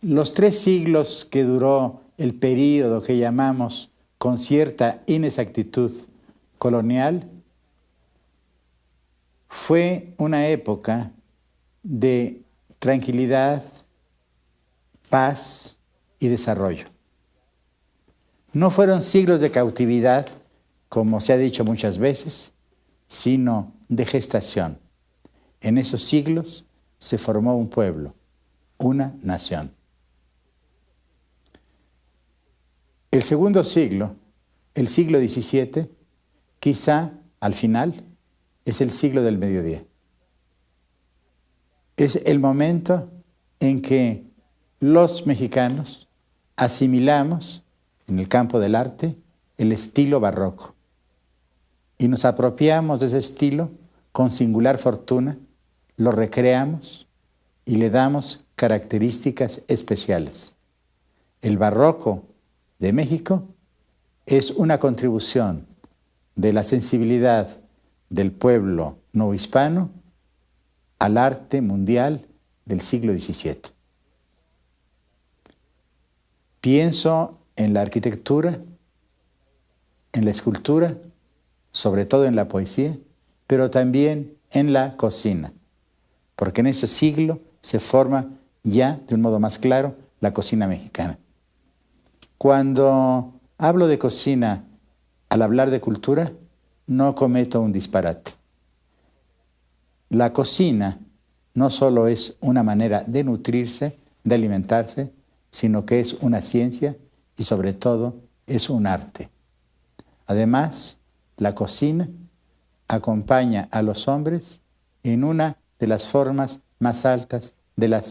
Los 3 siglos que duró el período que llamamos con cierta inexactitud colonial fue una época de tranquilidad, paz y desarrollo. No fueron siglos de cautividad, como se ha dicho muchas veces, sino de gestación. En esos siglos se formó un pueblo, una nación. El segundo siglo, el siglo XVII, quizá al final, es el siglo del mediodía. Es el momento en que los mexicanos asimilamos en el campo del arte el estilo barroco y nos apropiamos de ese estilo con singular fortuna, lo recreamos y le damos características especiales. El barroco de México es una contribución de la sensibilidad del pueblo novohispano al arte mundial del siglo XVII. Pienso en la arquitectura, en la escultura, sobre todo en la poesía, pero también en la cocina, porque en ese siglo se forma ya, de un modo más claro, la cocina mexicana. Cuando hablo de cocina al hablar de cultura, no cometo un disparate. La cocina no solo es una manera de nutrirse, de alimentarse, sino que es una ciencia y sobre todo es un arte. Además, la cocina acompaña a los hombres en una de las formas más altas de la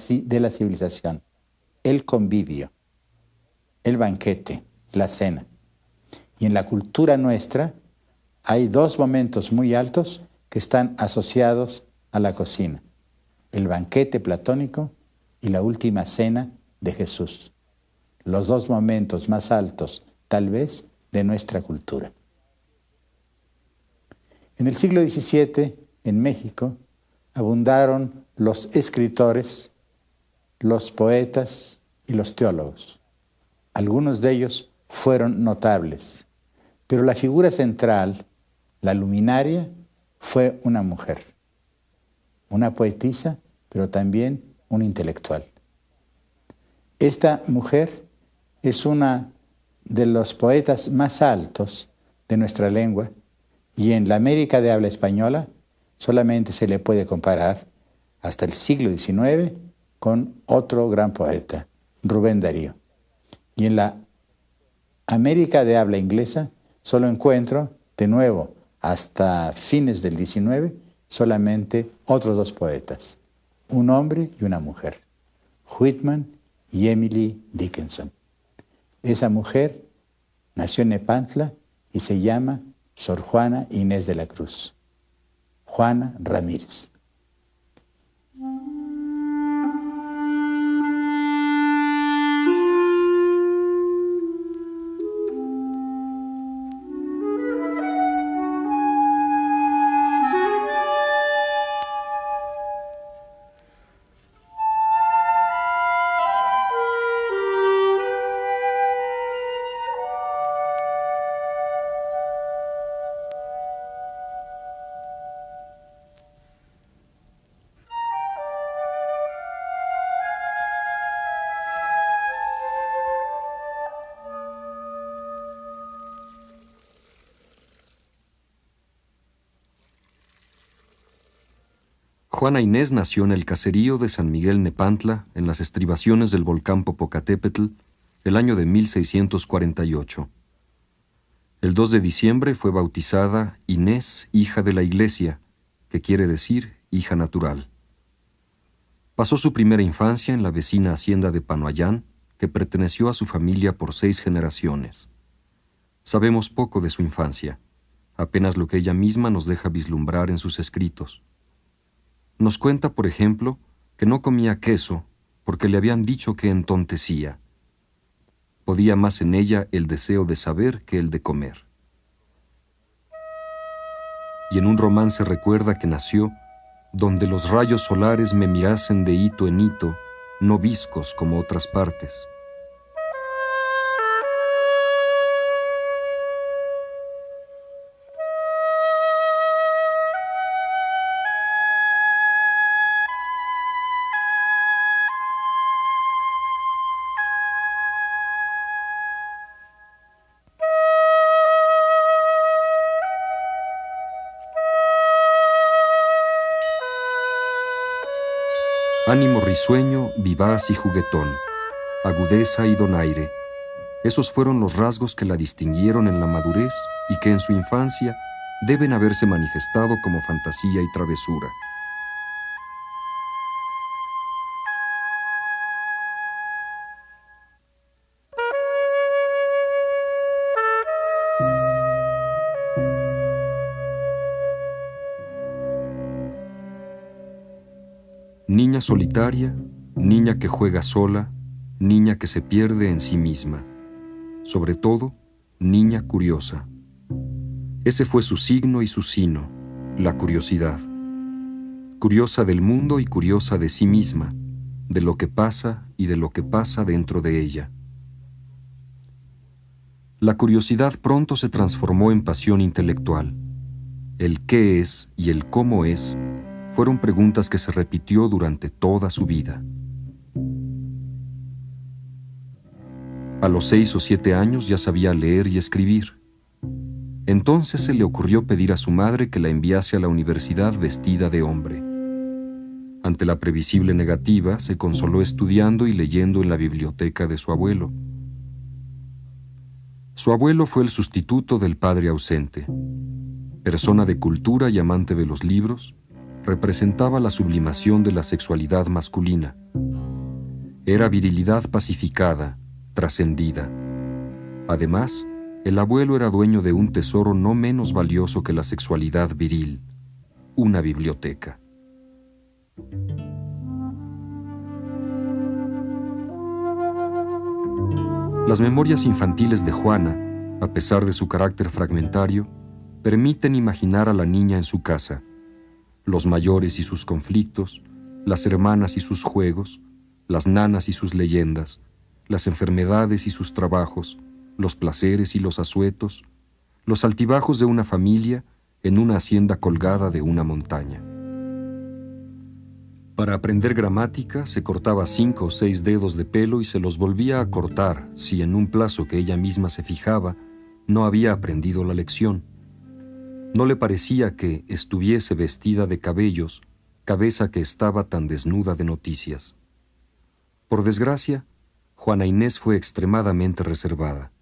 civilización, el convivio, el banquete, la cena. Y en la cultura nuestra hay 2 momentos muy altos que están asociados a la cocina: el banquete platónico y la última cena de Jesús. Los 2 momentos más altos, tal vez, de nuestra cultura. En el siglo XVII, en México, abundaron los escritores, los poetas y los teólogos. Algunos de ellos fueron notables, pero la figura central, la luminaria, fue una mujer, una poetisa, pero también una intelectual. Esta mujer es una de los poetas más altos de nuestra lengua y en la América de habla española solamente se le puede comparar hasta el siglo XIX con otro gran poeta, Rubén Darío. Y en la América de habla inglesa solo encuentro, de nuevo, hasta fines del XIX, solamente otros 2 poetas, un hombre y una mujer, Whitman y Emily Dickinson. Esa mujer nació en Nepantla y se llama Sor Juana Inés de la Cruz, Juana Ramírez. Juana Inés nació en el caserío de San Miguel Nepantla, en las estribaciones del volcán Popocatépetl, el año de 1648. El 2 de diciembre fue bautizada Inés, hija de la Iglesia, que quiere decir hija natural. Pasó su primera infancia en la vecina hacienda de Panoayán, que perteneció a su familia por 6 generaciones. Sabemos poco de su infancia, apenas lo que ella misma nos deja vislumbrar en sus escritos. Nos cuenta, por ejemplo, que no comía queso porque le habían dicho que entontecía. Podía más en ella el deseo de saber que el de comer. Y en un romance recuerda que nació donde los rayos solares me mirasen de hito en hito no viscos como otras partes. Ánimo risueño, vivaz y juguetón, agudeza y donaire. Esos fueron los rasgos que la distinguieron en la madurez y que en su infancia deben haberse manifestado como fantasía y travesura. Niña solitaria, niña que juega sola, niña que se pierde en sí misma. Sobre todo, niña curiosa. Ese fue su signo y su sino, la curiosidad. Curiosa del mundo y curiosa de sí misma, de lo que pasa y de lo que pasa dentro de ella. La curiosidad pronto se transformó en pasión intelectual. El qué es y el cómo es fueron preguntas que se repitió durante toda su vida. A los 6 o 7 años ya sabía leer y escribir. Entonces se le ocurrió pedir a su madre que la enviase a la universidad vestida de hombre. Ante la previsible negativa, se consoló estudiando y leyendo en la biblioteca de su abuelo. Su abuelo fue el sustituto del padre ausente. Persona de cultura y amante de los libros, representaba la sublimación de la sexualidad masculina. Era virilidad pacificada, trascendida. Además, el abuelo era dueño de un tesoro no menos valioso que la sexualidad viril, una biblioteca. Las memorias infantiles de Juana, a pesar de su carácter fragmentario, permiten imaginar a la niña en su casa, los mayores y sus conflictos, las hermanas y sus juegos, las nanas y sus leyendas, las enfermedades y sus trabajos, los placeres y los asuetos, los altibajos de una familia en una hacienda colgada de una montaña. Para aprender gramática se cortaba 5 o 6 dedos de pelo y se los volvía a cortar si en un plazo que ella misma se fijaba no había aprendido la lección. No le parecía que estuviese vestida de cabellos, cabeza que estaba tan desnuda de noticias. Por desgracia, Juana Inés fue extremadamente reservada.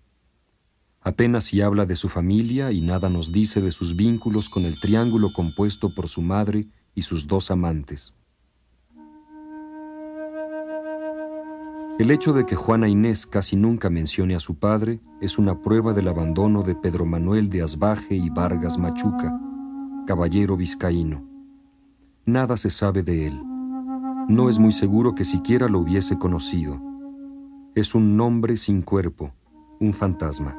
Apenas si habla de su familia y nada nos dice de sus vínculos con el triángulo compuesto por su madre y sus 2 amantes. El hecho de que Juana Inés casi nunca mencione a su padre es una prueba del abandono de Pedro Manuel de Asbaje y Vargas Machuca, caballero vizcaíno. Nada se sabe de él. No es muy seguro que siquiera lo hubiese conocido. Es un nombre sin cuerpo, un fantasma.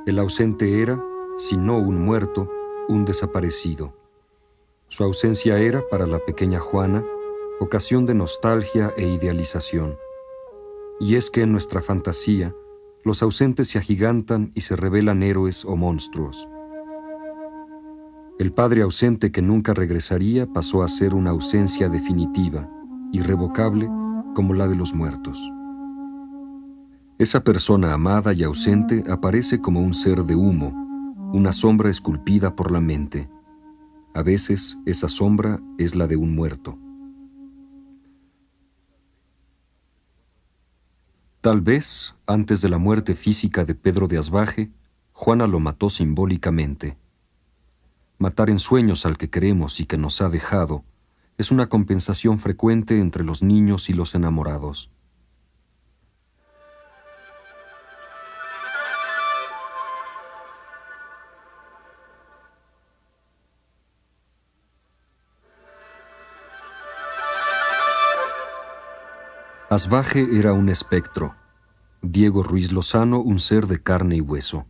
El ausente era, si no un muerto, un desaparecido. Su ausencia era, para la pequeña Juana, ocasión de nostalgia e idealización. Y es que en nuestra fantasía, los ausentes se agigantan y se revelan héroes o monstruos. El padre ausente que nunca regresaría pasó a ser una ausencia definitiva, irrevocable, como la de los muertos. Esa persona amada y ausente aparece como un ser de humo, una sombra esculpida por la mente. A veces esa sombra es la de un muerto. Tal vez, antes de la muerte física de Pedro de Asbaje, Juana lo mató simbólicamente. Matar en sueños al que queremos y que nos ha dejado es una compensación frecuente entre los niños y los enamorados. Asbaje era un espectro, Diego Ruiz Lozano un ser de carne y hueso.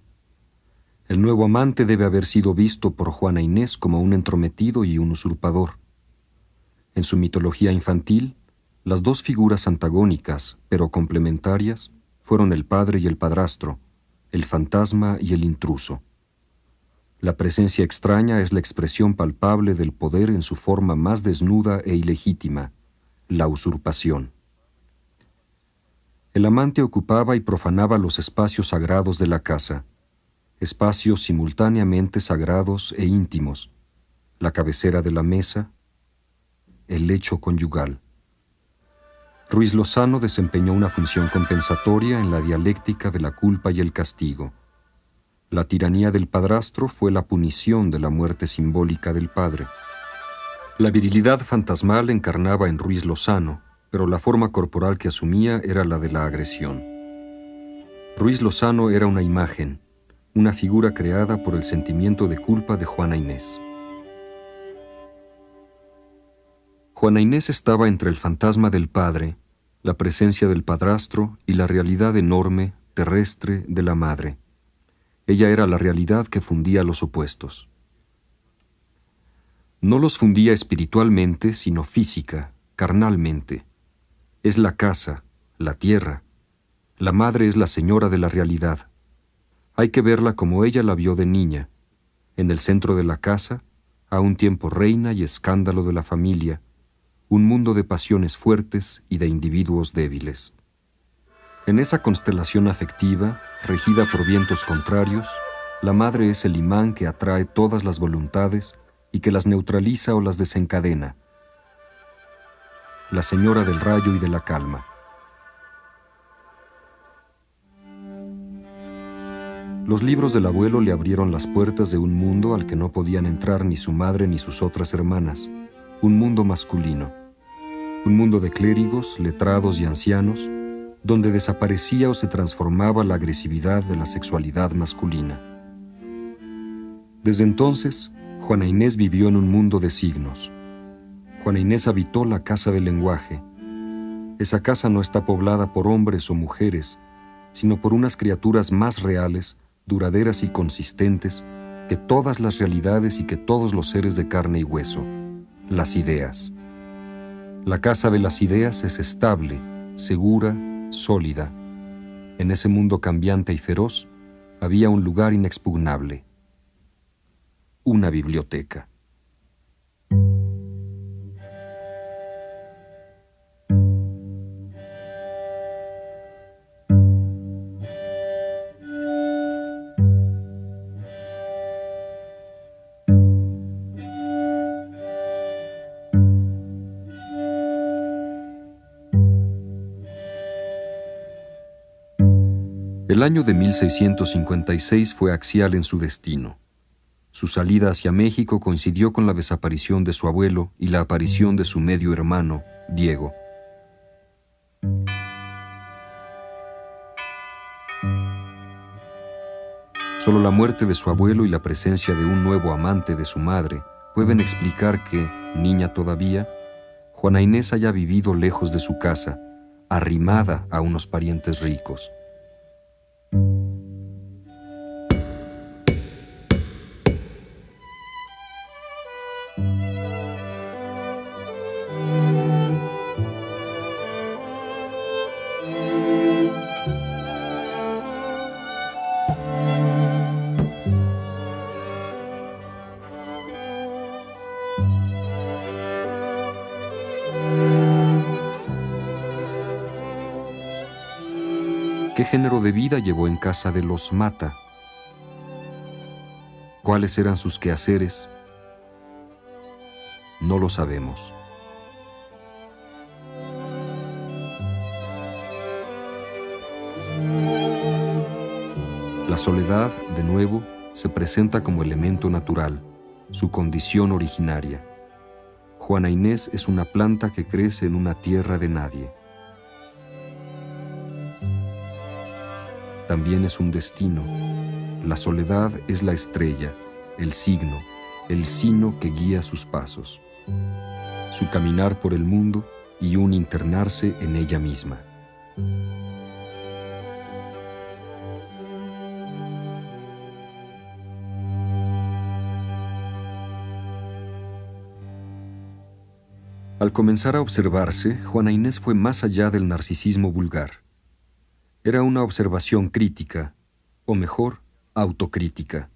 El nuevo amante debe haber sido visto por Juana Inés como un entrometido y un usurpador. En su mitología infantil, Las dos figuras antagónicas, pero complementarias, fueron el padre y el padrastro, el fantasma y el intruso. La presencia extraña es la expresión palpable del poder en su forma más desnuda e ilegítima, la usurpación. El amante ocupaba y profanaba los espacios sagrados de la casa, espacios simultáneamente sagrados e íntimos, la cabecera de la mesa, el lecho conyugal. Ruiz Lozano desempeñó una función compensatoria en la dialéctica de la culpa y el castigo. La tiranía del padrastro fue la punición de la muerte simbólica del padre. La virilidad fantasmal encarnaba en Ruiz Lozano, pero la forma corporal que asumía era la de la agresión. Ruiz Lozano era una imagen, una figura creada por el sentimiento de culpa de Juana Inés. Juana Inés estaba entre el fantasma del padre, la presencia del padrastro y la realidad enorme, terrestre, de la madre. Ella era la realidad que fundía los opuestos. No los fundía espiritualmente, sino física, carnalmente. Es la casa, la tierra. La madre es la señora de la realidad. Hay que verla como ella la vio de niña, en el centro de la casa, a un tiempo reina y escándalo de la familia, un mundo de pasiones fuertes y de individuos débiles. En esa constelación afectiva, regida por vientos contrarios, la madre es el imán que atrae todas las voluntades y que las neutraliza o las desencadena. La señora del rayo y de la calma. Los libros del abuelo le abrieron las puertas de un mundo al que no podían entrar ni su madre ni sus otras hermanas, un mundo masculino, un mundo de clérigos, letrados y ancianos, donde desaparecía o se transformaba la agresividad de la sexualidad masculina. Desde entonces, Juana Inés vivió en un mundo de signos. Juana Inés habitó la casa del lenguaje. Esa casa no está poblada por hombres o mujeres, sino por unas criaturas más reales, duraderas y consistentes que todas las realidades y que todos los seres de carne y hueso, las ideas. La casa de las ideas es estable, segura, sólida. En ese mundo cambiante y feroz había un lugar inexpugnable, una biblioteca. El año de 1656 fue axial en su destino. Su salida hacia México coincidió con la desaparición de su abuelo y la aparición de su medio hermano, Diego. Solo la muerte de su abuelo y la presencia de un nuevo amante de su madre pueden explicar que, niña todavía, Juana Inés haya vivido lejos de su casa, arrimada a unos parientes ricos. ¿Qué género de vida llevó en casa de los Mata? ¿Cuáles eran sus quehaceres? No lo sabemos. La soledad, de nuevo, se presenta como elemento natural, su condición originaria. Juana Inés es una planta que crece en una tierra de nadie. También es un destino. La soledad es la estrella, el signo, el sino que guía sus pasos, su caminar por el mundo y un internarse en ella misma. Al comenzar a observarse, Juana Inés fue más allá del narcisismo vulgar. Era una observación crítica, o mejor, autocrítica.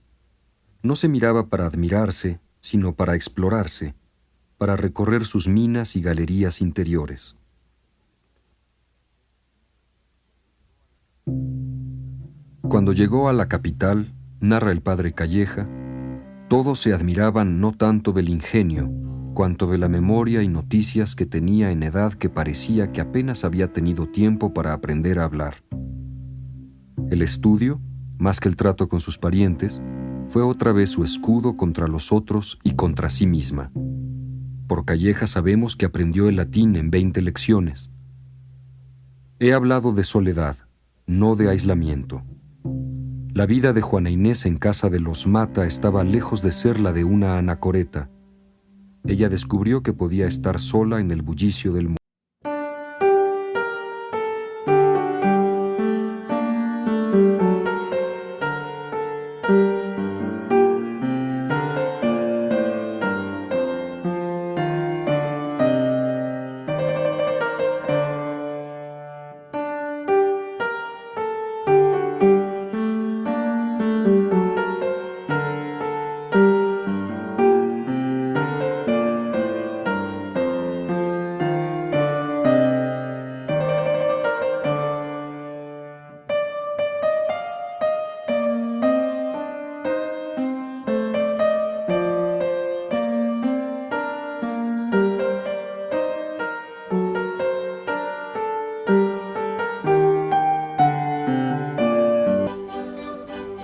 No se miraba para admirarse, sino para explorarse, para recorrer sus minas y galerías interiores. Cuando llegó a la capital, narra el padre Calleja, todos se admiraban no tanto del ingenio, cuanto de la memoria y noticias que tenía en edad que parecía que apenas había tenido tiempo para aprender a hablar. El estudio, más que el trato con sus parientes, fue otra vez su escudo contra los otros y contra sí misma. Por Calleja sabemos que aprendió el latín en 20 lecciones. He hablado de soledad, no de aislamiento. La vida de Juana Inés en casa de los Mata estaba lejos de ser la de una anacoreta. Ella descubrió que podía estar sola en el bullicio del mundo.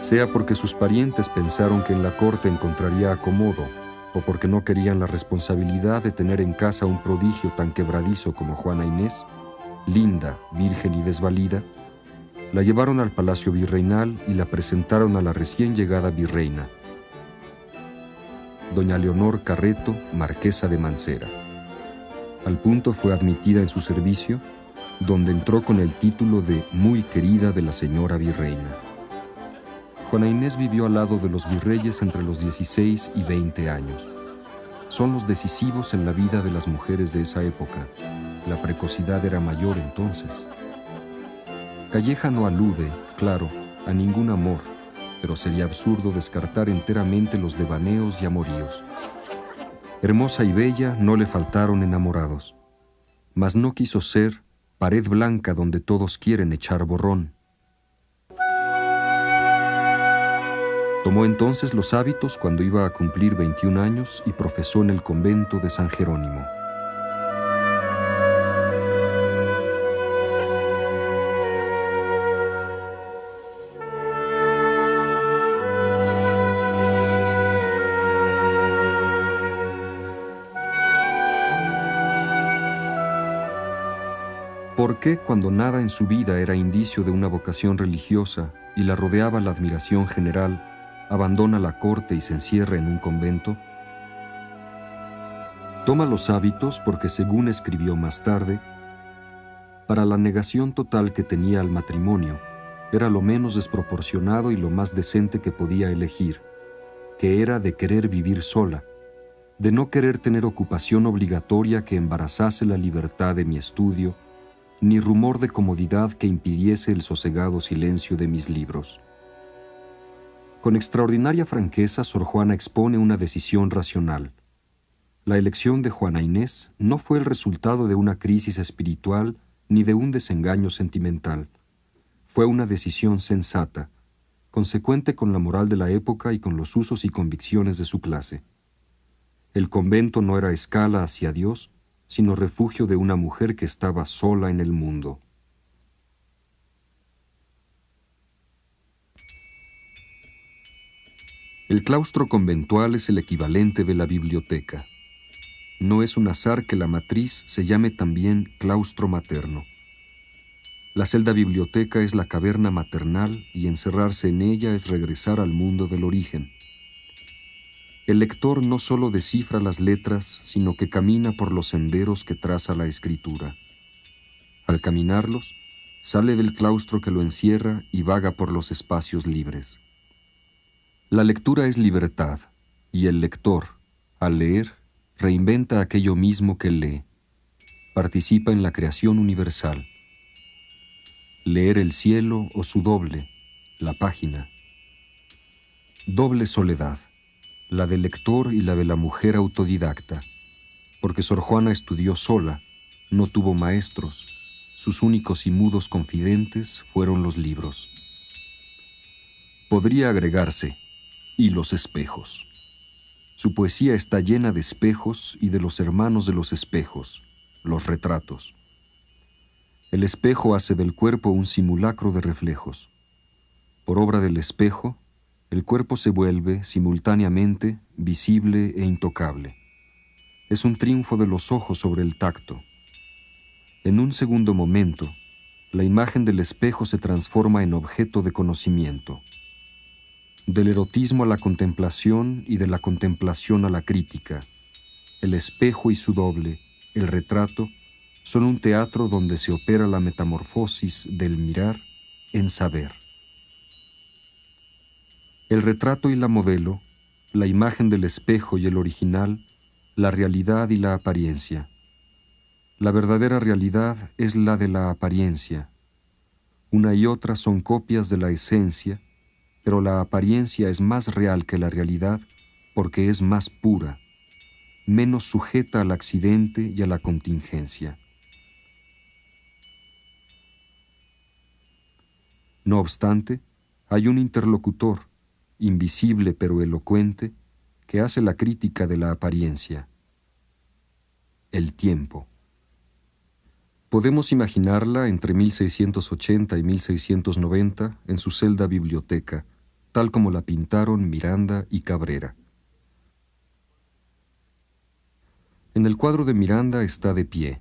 Sea porque sus parientes pensaron que en la corte encontraría acomodo, o porque no querían la responsabilidad de tener en casa un prodigio tan quebradizo como Juana Inés, linda, virgen y desvalida, la llevaron al palacio virreinal y la presentaron a la recién llegada virreina, doña Leonor Carreto, marquesa de Mancera. Al punto fue admitida en su servicio, donde entró con el título de muy querida de la señora virreina. Juana Inés vivió al lado de los virreyes entre los 16 y 20 años. Son los decisivos en la vida de las mujeres de esa época. La precocidad era mayor entonces. Calleja no alude, claro, a ningún amor, pero sería absurdo descartar enteramente los devaneos y amoríos. Hermosa y bella no le faltaron enamorados, mas no quiso ser pared blanca donde todos quieren echar borrón. Tomó entonces los hábitos cuando iba a cumplir 21 años y profesó en el convento de San Jerónimo. ¿Por qué, cuando nada en su vida era indicio de una vocación religiosa y la rodeaba la admiración general, abandona la corte y se encierra en un convento? Toma los hábitos porque, según escribió más tarde, para la negación total que tenía al matrimonio, era lo menos desproporcionado y lo más decente que podía elegir, que era de querer vivir sola, de no querer tener ocupación obligatoria que embarazase la libertad de mi estudio, ni rumor de comodidad que impidiese el sosegado silencio de mis libros. Con extraordinaria franqueza, Sor Juana expone una decisión racional. La elección de Juana Inés no fue el resultado de una crisis espiritual ni de un desengaño sentimental. Fue una decisión sensata, consecuente con la moral de la época y con los usos y convicciones de su clase. El convento no era escala hacia Dios, sino refugio de una mujer que estaba sola en el mundo. El claustro conventual es el equivalente de la biblioteca. No es un azar que la matriz se llame también claustro materno. La celda biblioteca es la caverna maternal y encerrarse en ella es regresar al mundo del origen. El lector no solo descifra las letras, sino que camina por los senderos que traza la escritura. Al caminarlos, sale del claustro que lo encierra y vaga por los espacios libres. La lectura es libertad, y el lector, al leer, reinventa aquello mismo que lee, participa en la creación universal. Leer el cielo o su doble, la página. Doble soledad, la del lector y la de la mujer autodidacta, porque Sor Juana estudió sola, no tuvo maestros, sus únicos y mudos confidentes fueron los libros. Podría agregarse, y los espejos. Su poesía está llena de espejos y de los hermanos de los espejos, los retratos. El espejo hace del cuerpo un simulacro de reflejos. Por obra del espejo, el cuerpo se vuelve, simultáneamente, visible e intocable. Es un triunfo de los ojos sobre el tacto. En un segundo momento, la imagen del espejo se transforma en objeto de conocimiento. Del erotismo a la contemplación y de la contemplación a la crítica. El espejo y su doble, el retrato, son un teatro donde se opera la metamorfosis del mirar en saber. El retrato y la modelo, la imagen del espejo y el original, la realidad y la apariencia. La verdadera realidad es la de la apariencia. Una y otra son copias de la esencia, pero la apariencia es más real que la realidad porque es más pura, menos sujeta al accidente y a la contingencia. No obstante, hay un interlocutor, invisible pero elocuente, que hace la crítica de la apariencia. El tiempo. Podemos imaginarla entre 1680 y 1690 en su celda biblioteca, tal como la pintaron Miranda y Cabrera. En el cuadro de Miranda está de pie,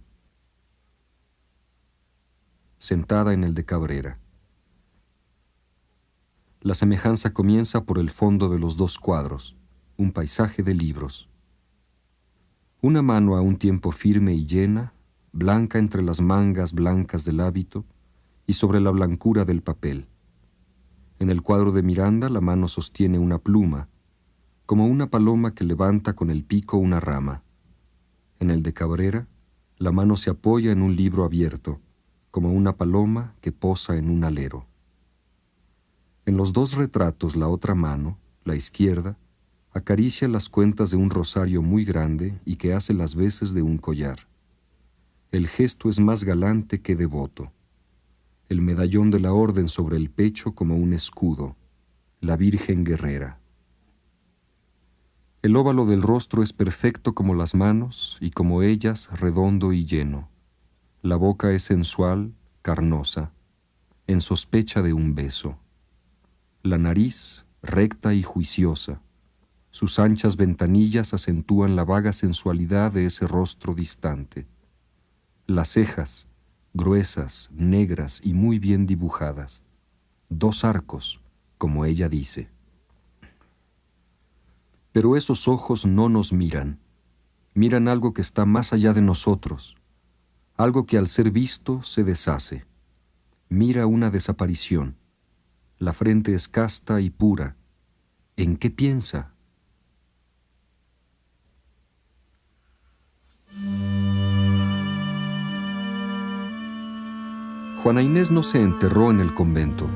sentada en el de Cabrera. La semejanza comienza por el fondo de los dos cuadros, un paisaje de libros. Una mano a un tiempo firme y llena, blanca entre las mangas blancas del hábito y sobre la blancura del papel. En el cuadro de Miranda la mano sostiene una pluma, como una paloma que levanta con el pico una rama. En el de Cabrera, la mano se apoya en un libro abierto, como una paloma que posa en un alero. En los dos retratos la otra mano, la izquierda, acaricia las cuentas de un rosario muy grande y que hace las veces de un collar. El gesto es más galante que devoto. El medallón de la orden sobre el pecho como un escudo, la Virgen guerrera. El óvalo del rostro es perfecto como las manos y como ellas redondo y lleno. La boca es sensual, carnosa, en sospecha de un beso. La nariz, recta y juiciosa. Sus anchas ventanillas acentúan la vaga sensualidad de ese rostro distante. Las cejas, gruesas, negras y muy bien dibujadas. Dos arcos, como ella dice. Pero esos ojos no nos miran. Miran algo que está más allá de nosotros. Algo que al ser visto se deshace. Mira una desaparición. La frente es casta y pura. ¿En qué piensa? Juana Inés no se enterró en el convento.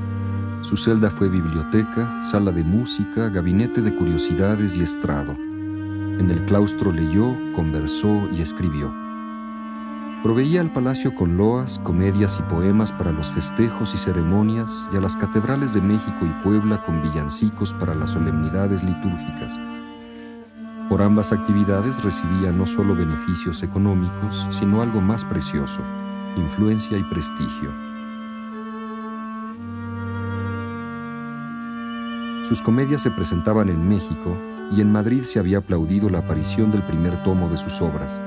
Su celda fue biblioteca, sala de música, gabinete de curiosidades y estrado. En el claustro leyó, conversó y escribió. Proveía al palacio con loas, comedias y poemas para los festejos y ceremonias y a las catedrales de México y Puebla con villancicos para las solemnidades litúrgicas. Por ambas actividades recibía no solo beneficios económicos, sino algo más precioso, influencia y prestigio. Sus comedias se presentaban en México y en Madrid se había aplaudido la aparición del primer tomo de sus obras.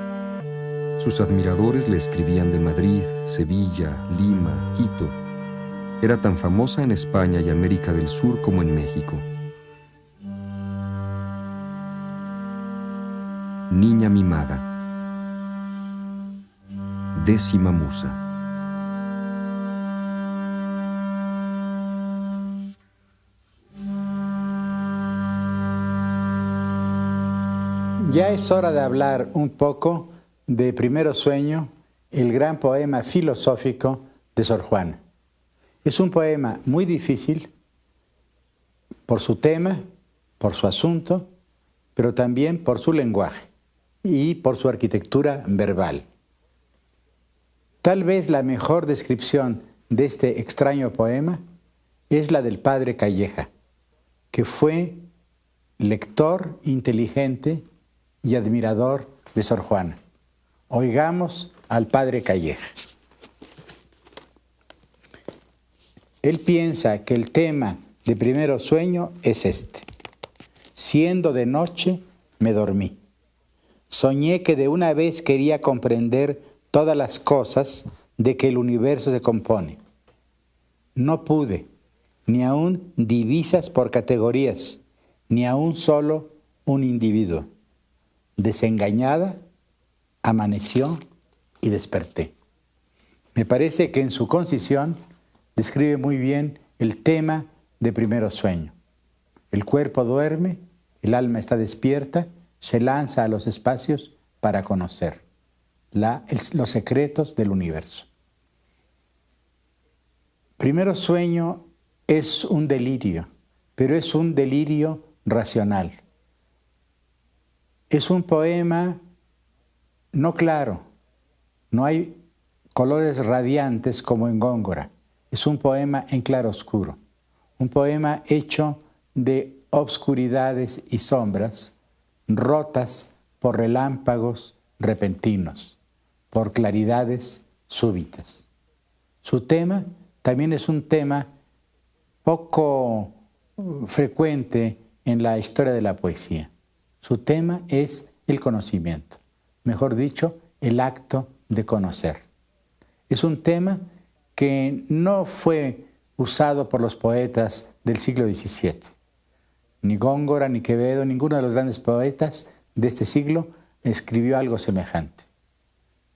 Sus admiradores le escribían de Madrid, Sevilla, Lima, Quito. Era tan famosa en España y América del Sur como en México. Niña mimada. 10ª musa. Ya es hora de hablar un poco de Primero Sueño el gran poema filosófico de Sor Juana. Es un poema muy difícil por su tema, por su asunto, pero también por su lenguaje y por su arquitectura verbal. Tal vez la mejor descripción de este extraño poema es la del padre Calleja, que fue lector inteligente y admirador de Sor Juana. Oigamos al padre Calleja. Él piensa que el tema de Primero Sueño es este. Siendo de noche, me dormí. Soñé que de una vez quería comprender todas las cosas de que el universo se compone. No pude, ni aun divisas por categorías, ni aun solo un individuo. Desengañada, amaneció y desperté. Me parece que en su concisión describe muy bien el tema de Primero Sueño. El cuerpo duerme, el alma está despierta, se lanza a los espacios para conocer los secretos del universo. Primero Sueño es un delirio, pero es un delirio racional. Es un poema no claro, no hay colores radiantes como en Góngora. Es un poema en claroscuro, un poema hecho de obscuridades y sombras rotas por relámpagos repentinos, por claridades súbitas. Su tema también es un tema poco frecuente en la historia de la poesía. Su tema es el conocimiento, mejor dicho, el acto de conocer. Es un tema que no fue usado por los poetas del siglo XVII. Ni Góngora, ni Quevedo, ninguno de los grandes poetas de este siglo escribió algo semejante.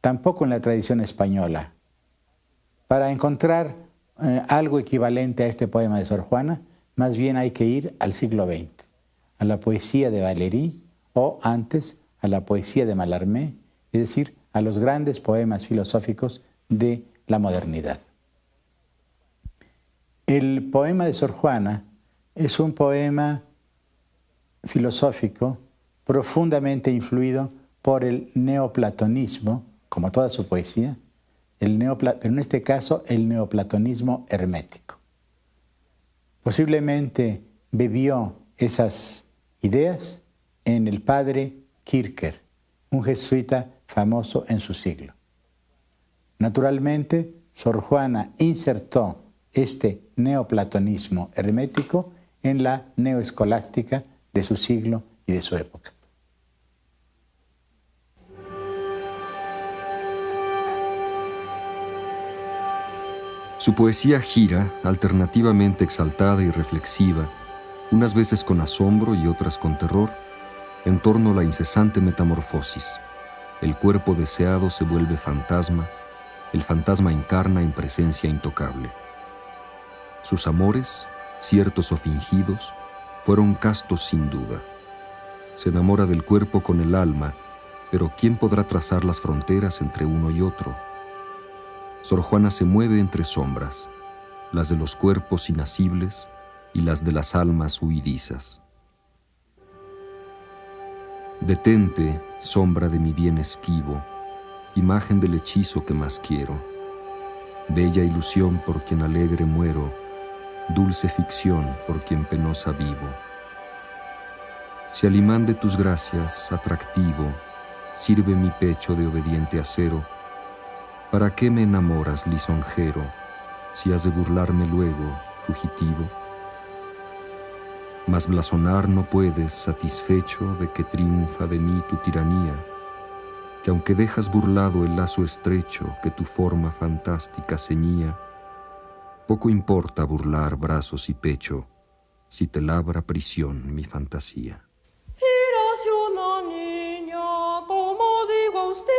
Tampoco en la tradición española. Para encontrar algo equivalente a este poema de Sor Juana, más bien hay que ir al siglo XX, a la poesía de Valéry o antes a la poesía de Mallarmé, es decir, a los grandes poemas filosóficos de la modernidad. El poema de Sor Juana es un poema filosófico profundamente influido por el neoplatonismo, como toda su poesía, pero en este caso el neoplatonismo hermético. Posiblemente bebió esas ideas en el padre Kircher, un jesuita famoso en su siglo. Naturalmente, Sor Juana insertó este neoplatonismo hermético en la neoescolástica de su siglo y de su época. Su poesía gira, alternativamente exaltada y reflexiva, unas veces con asombro y otras con terror, en torno a la incesante metamorfosis. El cuerpo deseado se vuelve fantasma, el fantasma encarna en presencia intocable. Sus amores, ciertos o fingidos, fueron castos sin duda. Se enamora del cuerpo con el alma, pero ¿quién podrá trazar las fronteras entre uno y otro? Sor Juana se mueve entre sombras, las de los cuerpos inacibles y las de las almas huidizas. Detente, sombra de mi bien esquivo, imagen del hechizo que más quiero. Bella ilusión por quien alegre muero, dulce ficción por quien penosa vivo. Si al imán de tus gracias, atractivo, sirve mi pecho de obediente acero, ¿para qué me enamoras, lisonjero, si has de burlarme luego, fugitivo? Mas blasonar no puedes, satisfecho de que triunfa de mí tu tiranía, que aunque dejas burlado el lazo estrecho que tu forma fantástica ceñía, poco importa burlar brazos y pecho, si te labra prisión mi fantasía. Eras una niña, como digo a usted,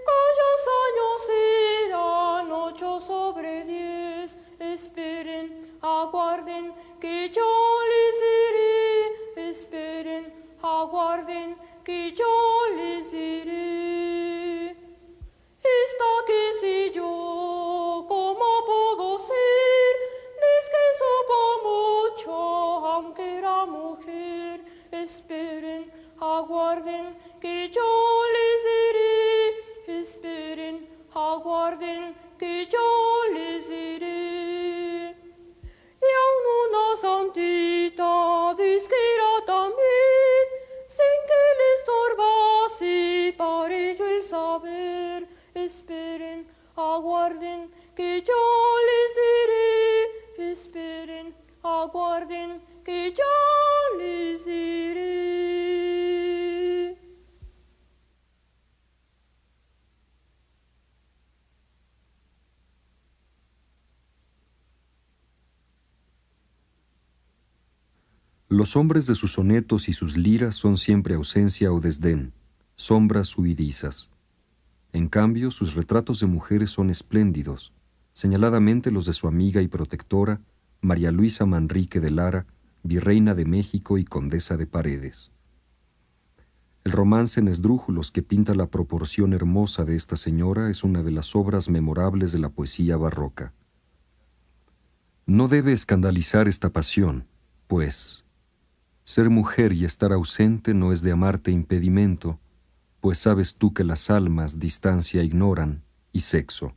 cuyos años eran 8 sobre 10. Esperen, aguarden, que yo les diré. Esperen, aguarden, que yo les diré. aguarden que ya les diré. Los hombres de sus sonetos y sus liras son siempre ausencia o desdén, sombras huidizas. En cambio, sus retratos de mujeres son espléndidos, señaladamente los de su amiga y protectora, María Luisa Manrique de Lara, virreina de México y condesa de Paredes. El romance en esdrújulos que pinta la proporción hermosa de esta señora es una de las obras memorables de la poesía barroca. No debe escandalizar esta pasión, pues ser mujer y estar ausente no es de amarte impedimento, pues sabes tú que las almas distancia ignoran y sexo.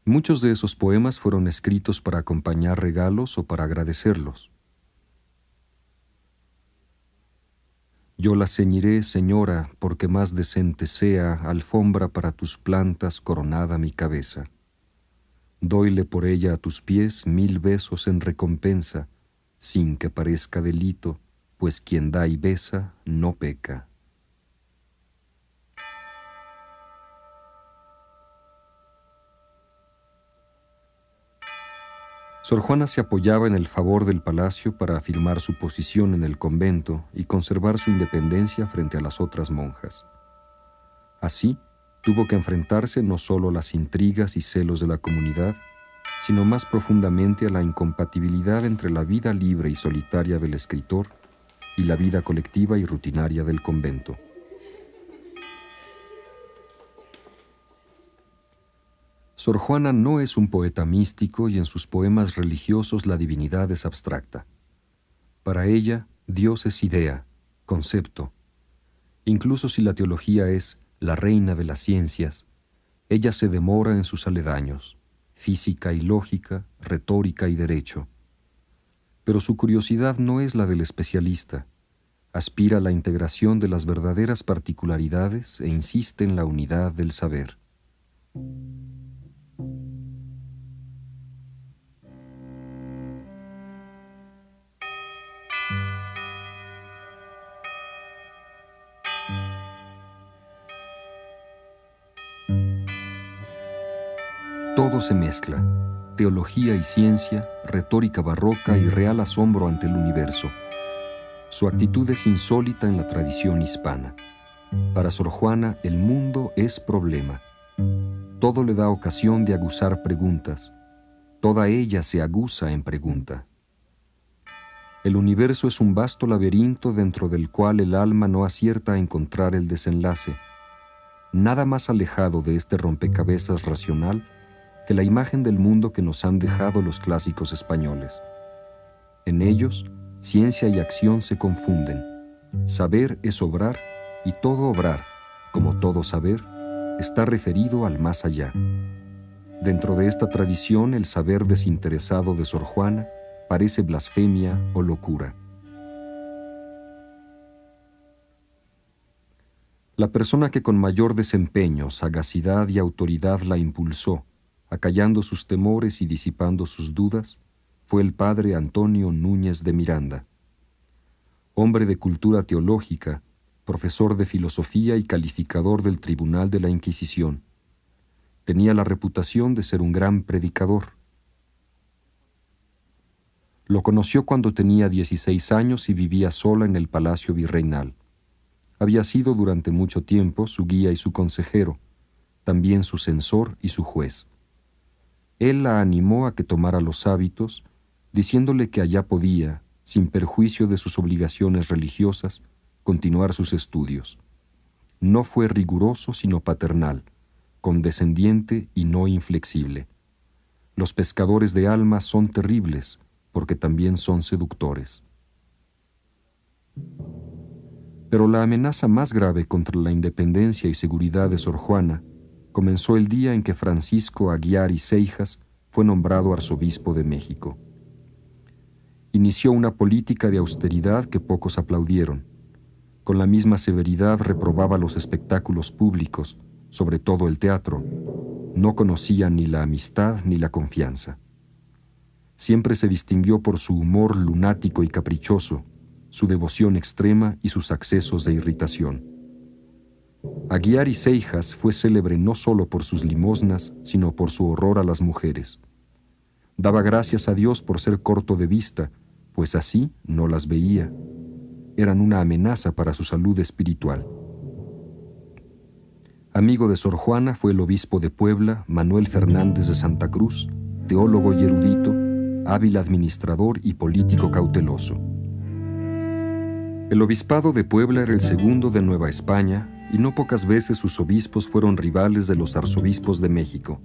Muchos de esos poemas fueron escritos para acompañar regalos o para agradecerlos. Yo la ceñiré, señora, porque más decente sea alfombra para tus plantas coronada mi cabeza. Doyle por ella a tus pies 1000 besos en recompensa, sin que parezca delito, pues quien da y besa no peca. Sor Juana se apoyaba en el favor del palacio para afirmar su posición en el convento y conservar su independencia frente a las otras monjas. Así, tuvo que enfrentarse no solo a las intrigas y celos de la comunidad, sino más profundamente a la incompatibilidad entre la vida libre y solitaria del escritor y la vida colectiva y rutinaria del convento. Sor Juana no es un poeta místico y en sus poemas religiosos la divinidad es abstracta. Para ella, Dios es idea, concepto. Incluso si la teología es la reina de las ciencias, ella se demora en sus aledaños, física y lógica, retórica y derecho. Pero su curiosidad no es la del especialista, aspira a la integración de las verdaderas particularidades e insiste en la unidad del saber. Todo se mezcla, teología y ciencia, retórica barroca y real asombro ante el universo. Su actitud es insólita en la tradición hispana. Para Sor Juana, el mundo es problema. Todo le da ocasión de aguzar preguntas. Toda ella se aguza en pregunta. El universo es un vasto laberinto dentro del cual el alma no acierta a encontrar el desenlace. Nada más alejado de este rompecabezas racional que la imagen del mundo que nos han dejado los clásicos españoles. En ellos, ciencia y acción se confunden. Saber es obrar, y todo obrar, como todo saber, está referido al más allá. Dentro de esta tradición, el saber desinteresado de Sor Juana parece blasfemia o locura. La persona que con mayor desempeño, sagacidad y autoridad la impulsó, acallando sus temores y disipando sus dudas, fue el padre Antonio Núñez de Miranda. Hombre de cultura teológica, profesor de filosofía y calificador del Tribunal de la Inquisición. Tenía la reputación de ser un gran predicador. Lo conoció cuando tenía 16 años y vivía sola en el Palacio Virreinal. Había sido durante mucho tiempo su guía y su consejero, también su censor y su juez. Él la animó a que tomara los hábitos, diciéndole que allá podía, sin perjuicio de sus obligaciones religiosas, continuar sus estudios. No fue riguroso sino paternal, condescendiente y no inflexible. Los pescadores de almas son terribles, porque también son seductores. Pero la amenaza más grave contra la independencia y seguridad de Sor Juana comenzó el día en que Francisco Aguiar y Seijas fue nombrado arzobispo de México. Inició una política de austeridad que pocos aplaudieron. Con la misma severidad reprobaba los espectáculos públicos, sobre todo el teatro. No conocía ni la amistad ni la confianza. siempre se distinguió por su humor lunático y caprichoso, su devoción extrema y sus accesos de irritación. Aguiar y Seijas fue célebre no solo por sus limosnas, sino por su horror a las mujeres. Daba gracias a Dios por ser corto de vista, pues así no las veía. Eran una amenaza para su salud espiritual. Amigo de Sor Juana fue el obispo de Puebla, Manuel Fernández de Santa Cruz, teólogo y erudito, hábil administrador y político cauteloso. El obispado de Puebla era el segundo de Nueva España y no pocas veces sus obispos fueron rivales de los arzobispos de México.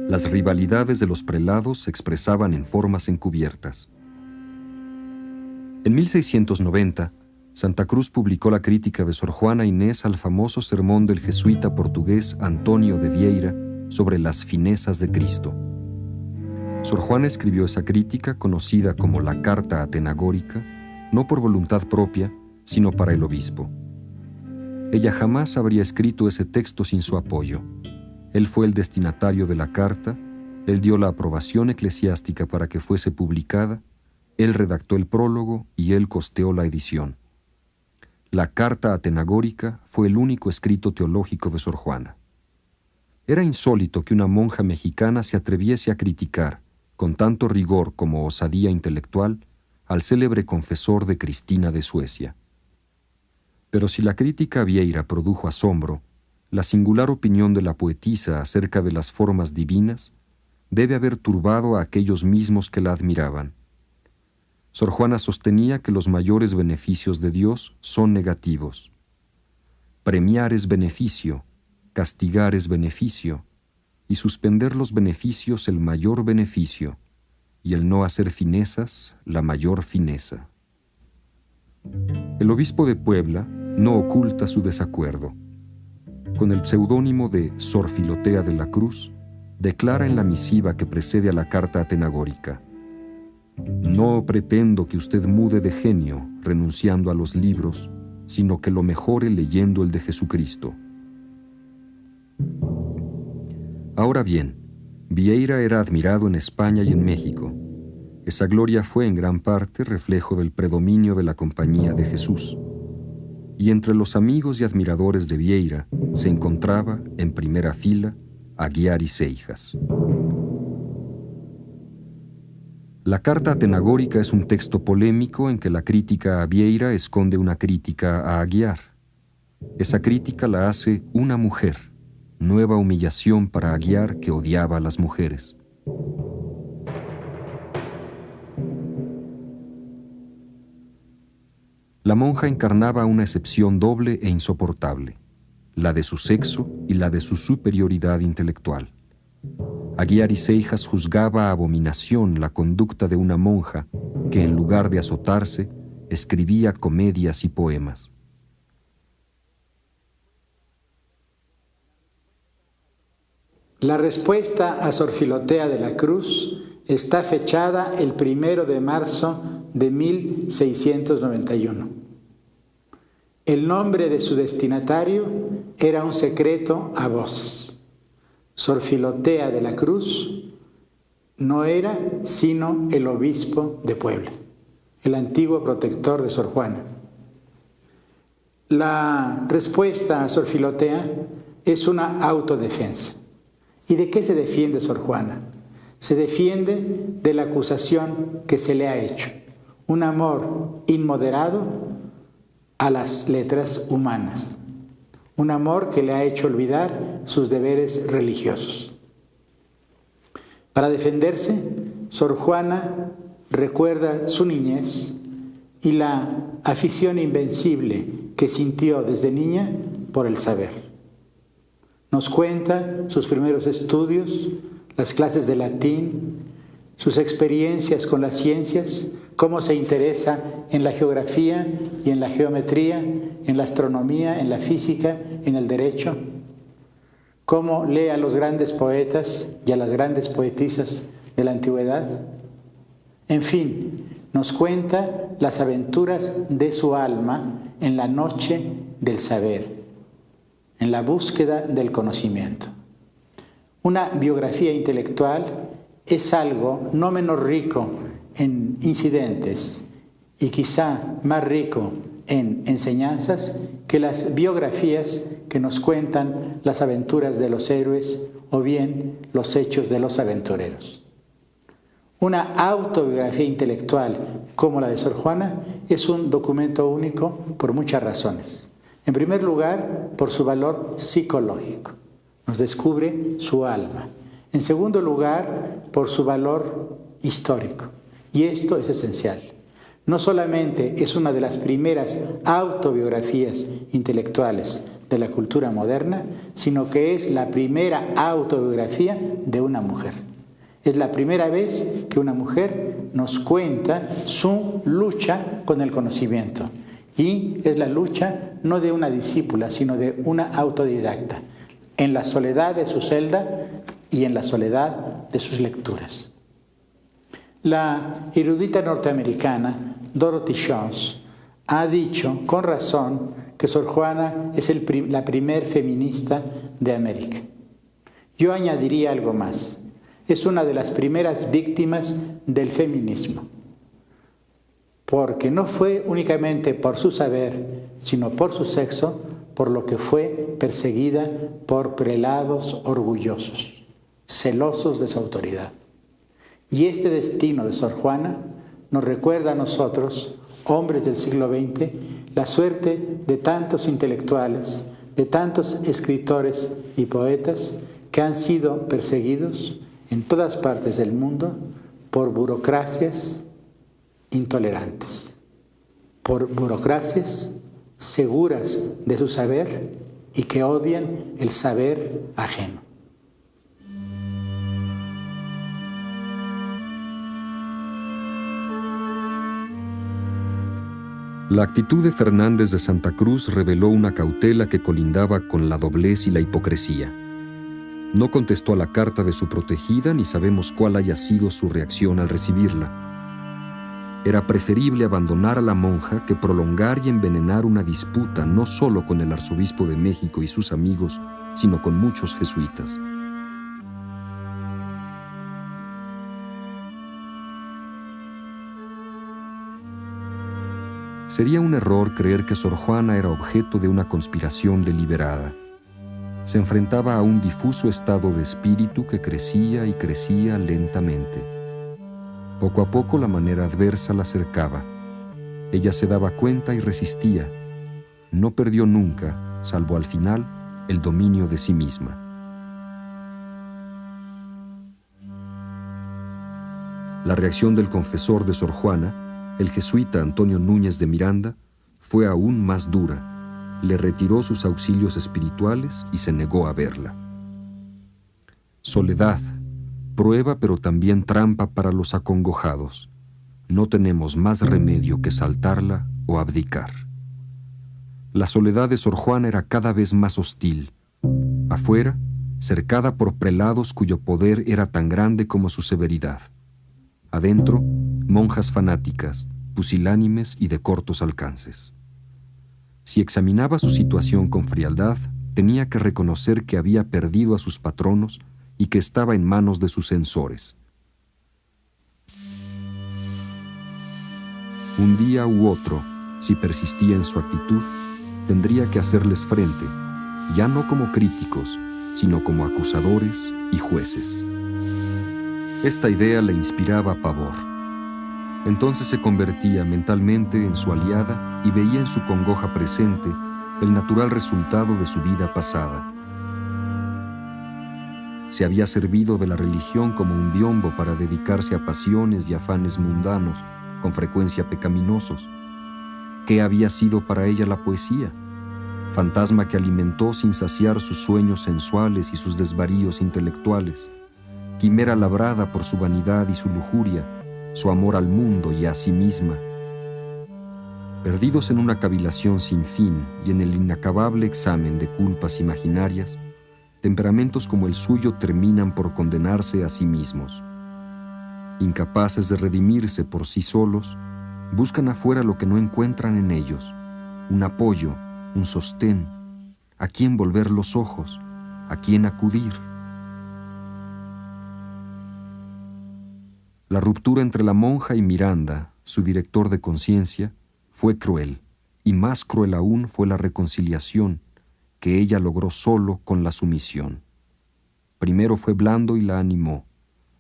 Las rivalidades de los prelados se expresaban en formas encubiertas. En 1690, Santa Cruz publicó la crítica de Sor Juana Inés al famoso sermón del jesuita portugués Antonio de Vieira sobre las finezas de Cristo. Sor Juana escribió esa crítica, conocida como la Carta Atenagórica, no por voluntad propia, sino para el obispo. Ella jamás habría escrito ese texto sin su apoyo. Él fue el destinatario de la carta, él dio la aprobación eclesiástica para que fuese publicada, él redactó el prólogo y él costeó la edición. La Carta Atenagórica fue el único escrito teológico de Sor Juana. Era insólito que una monja mexicana se atreviese a criticar, con tanto rigor como osadía intelectual, al célebre confesor de Cristina de Suecia. Pero si la crítica a Vieira produjo asombro, la singular opinión de la poetisa acerca de las formas divinas debe haber turbado a aquellos mismos que la admiraban. Sor Juana sostenía que los mayores beneficios de Dios son negativos. Premiar es beneficio, castigar es beneficio, y suspender los beneficios el mayor beneficio, y el no hacer finezas la mayor fineza. El obispo de Puebla no oculta su desacuerdo. Con el seudónimo de Sor Filotea de la Cruz, declara en la misiva que precede a la Carta Atenagórica: «No pretendo que usted mude de genio, renunciando a los libros, sino que lo mejore leyendo el de Jesucristo». Ahora bien, Vieira era admirado en España y en México. Esa gloria fue en gran parte reflejo del predominio de la Compañía de Jesús. Y entre los amigos y admiradores de Vieira se encontraba, en primera fila, Aguiar y Seijas. La Carta Atenagórica es un texto polémico en que la crítica a Vieira esconde una crítica a Aguiar. Esa crítica la hace una mujer, nueva humillación para Aguiar, que odiaba a las mujeres. La monja encarnaba una excepción doble e insoportable, la de su sexo y la de su superioridad intelectual. Aguiar y Seijas juzgaba a abominación la conducta de una monja que, en lugar de azotarse, escribía comedias y poemas. La respuesta a Sor Filotea de la Cruz está fechada el 1 de marzo de 1691. El nombre de su destinatario era un secreto a voces. Sor Filotea de la Cruz no era sino el obispo de Puebla, el antiguo protector de Sor Juana. La respuesta a Sor Filotea es una autodefensa. ¿Y de qué se defiende Sor Juana? Se defiende de la acusación que se le ha hecho, un amor inmoderado a las letras humanas, un amor que le ha hecho olvidar sus deberes religiosos. Para defenderse, Sor Juana recuerda su niñez y la afición invencible que sintió desde niña por el saber. Nos cuenta sus primeros estudios, las clases de latín, sus experiencias con las ciencias, cómo se interesa en la geografía y en la geometría, en la astronomía, en la física, en el derecho, cómo lee a los grandes poetas y a las grandes poetisas de la antigüedad. En fin, nos cuenta las aventuras de su alma en la noche del saber, en la búsqueda del conocimiento. Una biografía intelectual es algo no menos rico en incidentes y quizá más rico en enseñanzas que las biografías que nos cuentan las aventuras de los héroes o bien los hechos de los aventureros. Una autobiografía intelectual como la de Sor Juana es un documento único por muchas razones. En primer lugar, por su valor psicológico. Nos descubre su alma. En segundo lugar, por su valor histórico. Y esto es esencial. No solamente es una de las primeras autobiografías intelectuales de la cultura moderna, sino que es la primera autobiografía de una mujer. Es la primera vez que una mujer nos cuenta su lucha con el conocimiento. Y es la lucha no de una discípula, sino de una autodidacta, en la soledad de su celda y en la soledad de sus lecturas. La erudita norteamericana Dorothy Jones ha dicho con razón que Sor Juana es la primer feminista de América. Yo añadiría algo más. Es una de las primeras víctimas del feminismo, porque no fue únicamente por su saber, sino por su sexo, por lo que fue perseguida por prelados orgullosos, celosos de su autoridad. Y este destino de Sor Juana nos recuerda a nosotros, hombres del siglo XX, la suerte de tantos intelectuales, de tantos escritores y poetas que han sido perseguidos en todas partes del mundo por burocracias intolerantes, por burocracias seguras de su saber y que odian el saber ajeno. La actitud de Fernández de Santa Cruz reveló una cautela que colindaba con la doblez y la hipocresía. No contestó a la carta de su protegida ni sabemos cuál haya sido su reacción al recibirla. Era preferible abandonar a la monja que prolongar y envenenar una disputa no solo con el arzobispo de México y sus amigos, sino con muchos jesuitas. Sería un error creer que Sor Juana era objeto de una conspiración deliberada. Se enfrentaba a un difuso estado de espíritu que crecía y crecía lentamente. Poco a poco la manera adversa la cercaba. Ella se daba cuenta y resistía. No perdió nunca, salvo al final, el dominio de sí misma. La reacción del confesor de Sor Juana, el jesuita Antonio Núñez de Miranda, fue aún más dura. Le retiró sus auxilios espirituales y se negó a verla. Soledad, prueba pero también trampa para los acongojados. No tenemos más remedio que saltarla o abdicar. La soledad de Sor Juana era cada vez más hostil. Afuera, cercada por prelados cuyo poder era tan grande como su severidad. Adentro, monjas fanáticas, pusilánimes y de cortos alcances. Si examinaba su situación con frialdad, tenía que reconocer que había perdido a sus patronos y que estaba en manos de sus censores. Un día u otro, si persistía en su actitud, tendría que hacerles frente, ya no como críticos, sino como acusadores y jueces. Esta idea le inspiraba pavor. Entonces se convertía mentalmente en su aliada y veía en su congoja presente el natural resultado de su vida pasada. Se había servido de la religión como un biombo para dedicarse a pasiones y afanes mundanos, con frecuencia pecaminosos. ¿Qué había sido para ella la poesía? Fantasma que alimentó sin saciar sus sueños sensuales y sus desvaríos intelectuales. Quimera labrada por su vanidad y su lujuria, su amor al mundo y a sí misma. Perdidos en una cavilación sin fin y en el inacabable examen de culpas imaginarias, temperamentos como el suyo terminan por condenarse a sí mismos. Incapaces de redimirse por sí solos, buscan afuera lo que no encuentran en ellos, un apoyo, un sostén, a quién volver los ojos, a quién acudir. La ruptura entre la monja y Miranda, su director de conciencia, fue cruel, y más cruel aún fue la reconciliación que ella logró solo con la sumisión. Primero fue blando y la animó,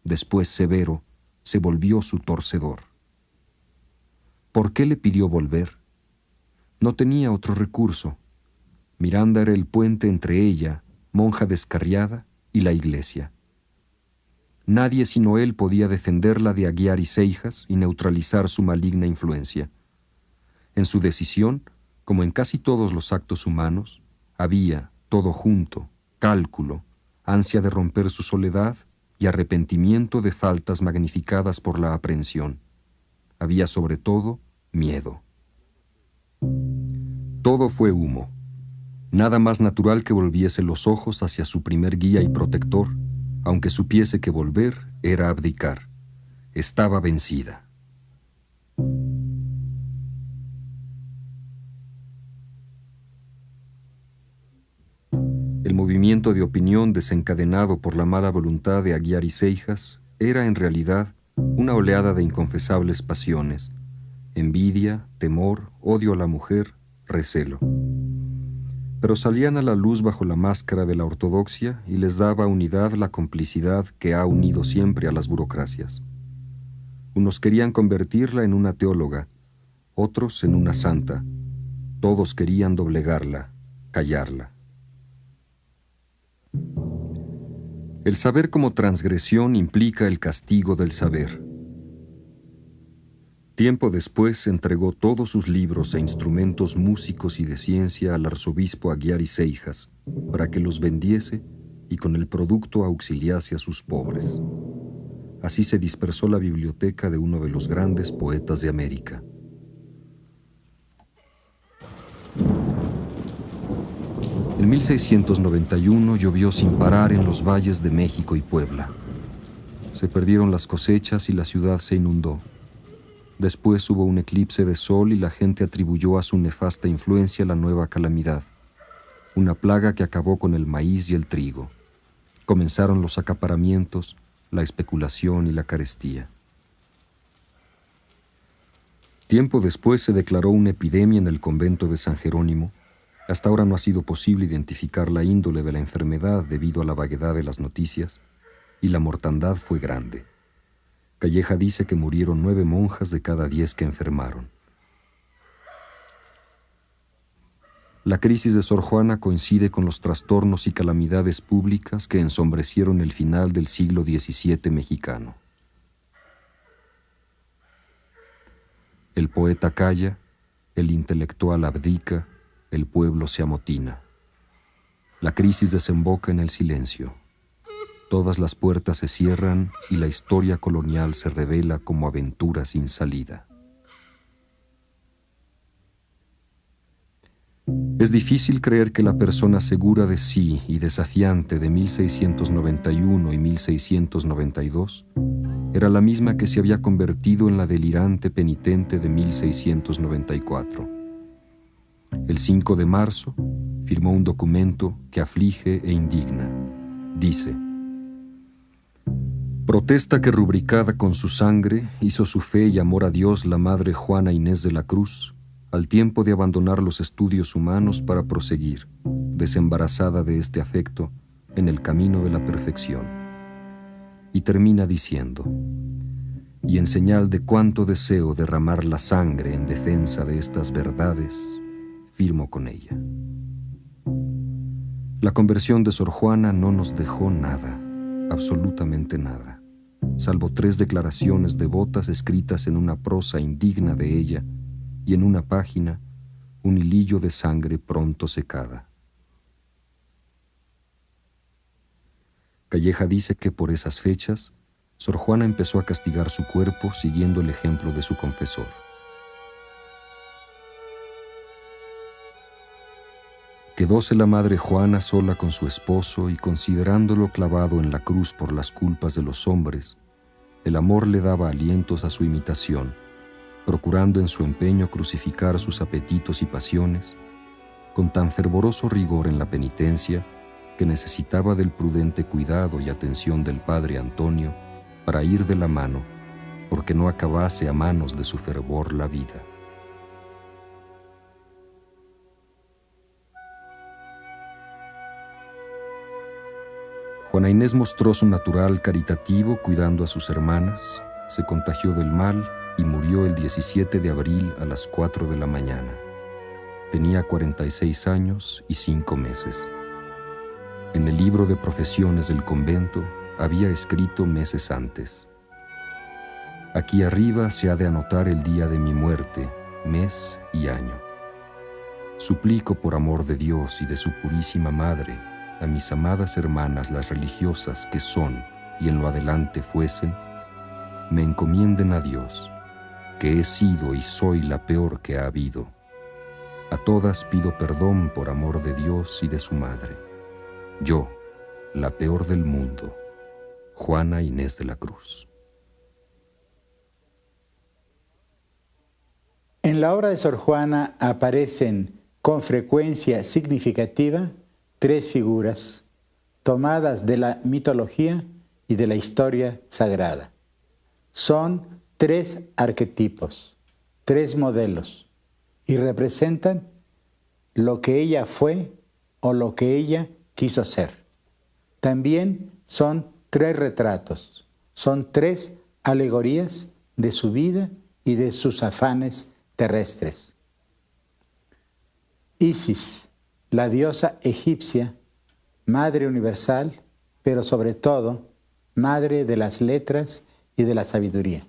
después severo, se volvió su torcedor. ¿Por qué le pidió volver? No tenía otro recurso. Miranda era el puente entre ella, monja descarriada, y la iglesia. Nadie sino él podía defenderla de Aguiar y Seijas y neutralizar su maligna influencia. En su decisión, como en casi todos los actos humanos, había, todo junto, cálculo, ansia de romper su soledad y arrepentimiento de faltas magnificadas por la aprehensión. Había sobre todo miedo. Todo fue humo. Nada más natural que volviese los ojos hacia su primer guía y protector, aunque supiese que volver era abdicar. Estaba vencida. El movimiento de opinión desencadenado por la mala voluntad de Aguiar y Seijas era en realidad una oleada de inconfesables pasiones: envidia, temor, odio a la mujer, recelo. Pero salían a la luz bajo la máscara de la ortodoxia y les daba unidad la complicidad que ha unido siempre a las burocracias. Unos querían convertirla en una teóloga, otros en una santa. Todos querían doblegarla, callarla. El saber como transgresión implica el castigo del saber. Tiempo después entregó todos sus libros e instrumentos músicos y de ciencia al arzobispo Aguiar y Seijas para que los vendiese y con el producto auxiliase a sus pobres. Así se dispersó la biblioteca de uno de los grandes poetas de América. En 1691 llovió sin parar en los valles de México y Puebla. Se perdieron las cosechas y la ciudad se inundó. Después hubo un eclipse de sol y la gente atribuyó a su nefasta influencia la nueva calamidad, una plaga que acabó con el maíz y el trigo. Comenzaron los acaparamientos, la especulación y la carestía. Tiempo después se declaró una epidemia en el convento de San Jerónimo. Hasta ahora no ha sido posible identificar la índole de la enfermedad debido a la vaguedad de las noticias, y la mortandad fue grande. Calleja dice que murieron 9 monjas de cada 10 que enfermaron. La crisis de Sor Juana coincide con los trastornos y calamidades públicas que ensombrecieron el final del siglo XVII mexicano. El poeta calla, el intelectual abdica, el pueblo se amotina. La crisis desemboca en el silencio. Todas las puertas se cierran y la historia colonial se revela como aventura sin salida. Es difícil creer que la persona segura de sí y desafiante de 1691 y 1692 era la misma que se había convertido en la delirante penitente de 1694. El 5 de marzo firmó un documento que aflige e indigna. Dice: protesta que rubricada con su sangre hizo su fe y amor a Dios la Madre Juana Inés de la Cruz, al tiempo de abandonar los estudios humanos para proseguir, desembarazada de este afecto, en el camino de la perfección. Y termina diciendo: y en señal de cuánto deseo derramar la sangre en defensa de estas verdades, firmo con ella. La conversión de Sor Juana no nos dejó nada, absolutamente nada, salvo 3 declaraciones devotas escritas en una prosa indigna de ella y en una página un hilillo de sangre pronto secada. Calleja dice que por esas fechas Sor Juana empezó a castigar su cuerpo siguiendo el ejemplo de su confesor. Quedóse la Madre Juana sola con su esposo y considerándolo clavado en la cruz por las culpas de los hombres, el amor le daba alientos a su imitación, procurando en su empeño crucificar sus apetitos y pasiones, con tan fervoroso rigor en la penitencia que necesitaba del prudente cuidado y atención del Padre Antonio para ir de la mano porque no acabase a manos de su fervor la vida. Juana Inés mostró su natural caritativo cuidando a sus hermanas, se contagió del mal y murió el 17 de abril a las 4 de la mañana. Tenía 46 años y 5 meses. En el libro de profesiones del convento había escrito meses antes: aquí arriba se ha de anotar el día de mi muerte, mes y año. Suplico por amor de Dios y de su purísima Madre a mis amadas hermanas las religiosas que son y en lo adelante fuesen, me encomienden a Dios, que he sido y soy la peor que ha habido. A todas pido perdón por amor de Dios y de su Madre. Yo, la peor del mundo, Juana Inés de la Cruz. En la obra de Sor Juana aparecen con frecuencia significativa 3 figuras tomadas de la mitología y de la historia sagrada. Son 3 arquetipos, 3 modelos, y representan lo que ella fue o lo que ella quiso ser. También son 3 retratos, son 3 alegorías de su vida y de sus afanes terrestres. Isis, la diosa egipcia, madre universal, pero sobre todo, madre de las letras y de la sabiduría.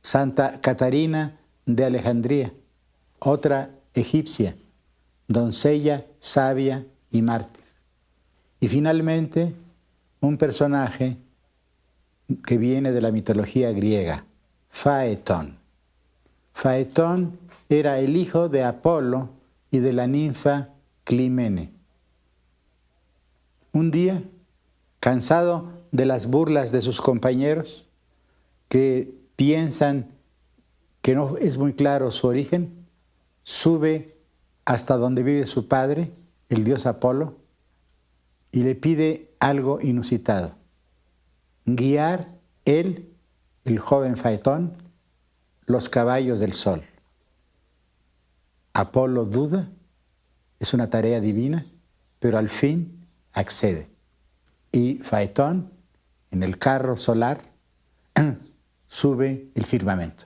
Santa Catarina de Alejandría, otra egipcia, doncella, sabia y mártir. Y finalmente, un personaje que viene de la mitología griega, Faetón. Faetón era el hijo de Apolo y de la ninfa Climene. Un día, cansado de las burlas de sus compañeros, que piensan que no es muy claro su origen, sube hasta donde vive su padre, el dios Apolo, y le pide algo inusitado: guiar él, el joven Faetón, los caballos del sol. Apolo duda, es una tarea divina, pero al fin accede. Y Faetón, en el carro solar, sube el firmamento.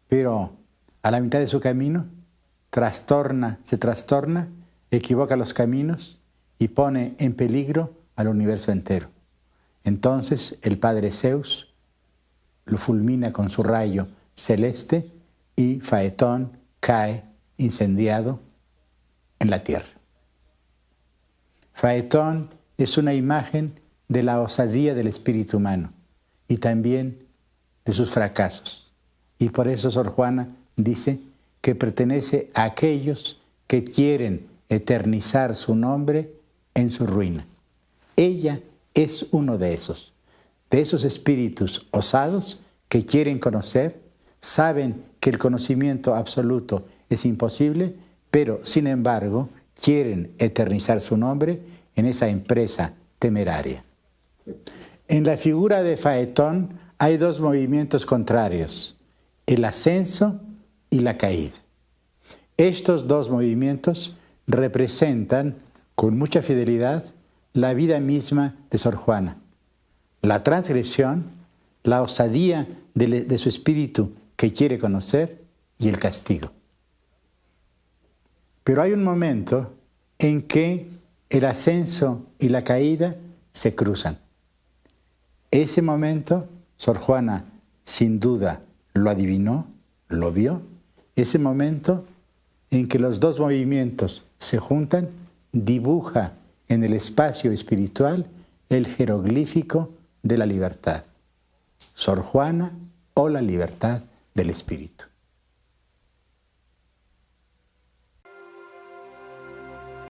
Pero a la mitad de su camino, se trastorna, equivoca los caminos y pone en peligro al universo entero. Entonces el padre Zeus lo fulmina con su rayo celeste y Faetón cae incendiado en la tierra. Faetón es una imagen de la osadía del espíritu humano y también de sus fracasos. Y por eso Sor Juana dice que pertenece a aquellos que quieren eternizar su nombre en su ruina. Ella es uno de esos espíritus osados que quieren conocer, saben que el conocimiento absoluto es imposible, pero sin embargo quieren eternizar su nombre en esa empresa temeraria. En la figura de Faetón hay 2 movimientos contrarios: el ascenso y la caída. Estos 2 movimientos representan con mucha fidelidad la vida misma de Sor Juana. La transgresión, la osadía de su espíritu que quiere conocer y el castigo. Pero hay un momento en que el ascenso y la caída se cruzan. Ese momento, Sor Juana sin duda lo adivinó, lo vio. Ese momento en que los 2 movimientos se juntan, dibuja en el espacio espiritual el jeroglífico de la libertad. Sor Juana o la libertad del espíritu.